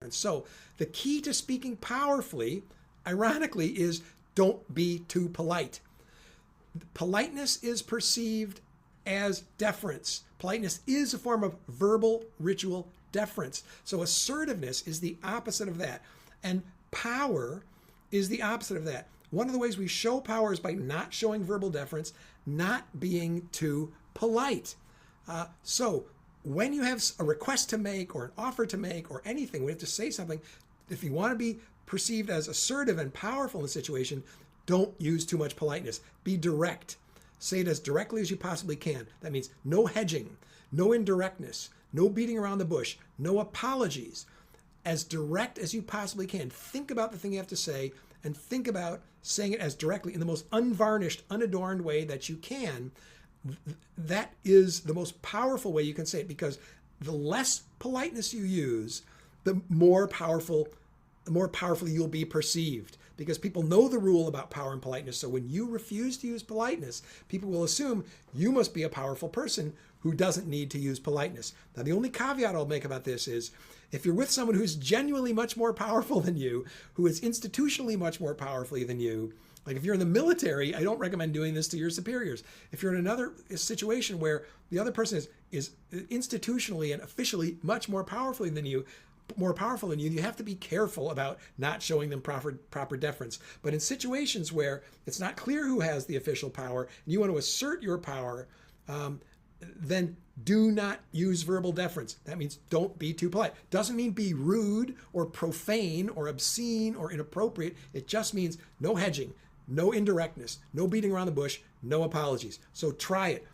difference. So the key to speaking powerfully, ironically, is don't be too polite. Politeness is perceived as deference. Politeness is a form of verbal ritual deference. So assertiveness is the opposite of that. And power is the opposite of that. One of the ways we show power is by not showing verbal deference, not being too polite. So when you have a request to make or an offer to make or anything, we have to say something. If you want to be perceived as assertive and powerful in a situation, don't use too much politeness. Be direct. Say it as directly as you possibly can. That means no hedging, no indirectness, no beating around the bush, no apologies. As direct as you possibly can. Think about the thing you have to say and think about saying it as directly in the most unvarnished, unadorned way that you can. That is the most powerful way you can say it, because the less politeness you use, the more powerfully you'll be perceived, because people know the rule about power and politeness. So when you refuse to use politeness, people will assume you must be a powerful person who doesn't need to use politeness. Now, the only caveat I'll make about this is if you're with someone who's genuinely much more powerful than you, who is institutionally much more powerfully than you, like if you're in the military, I don't recommend doing this to your superiors. If you're in another situation where the other person is institutionally and officially much more powerful than you, you have to be careful about not showing them proper deference. But in situations where it's not clear who has the official power and you want to assert your power, then do not use verbal deference. That means don't be too polite. Doesn't mean be rude or profane or obscene or inappropriate. It just means no hedging, no indirectness, no beating around the bush, no apologies. So try it.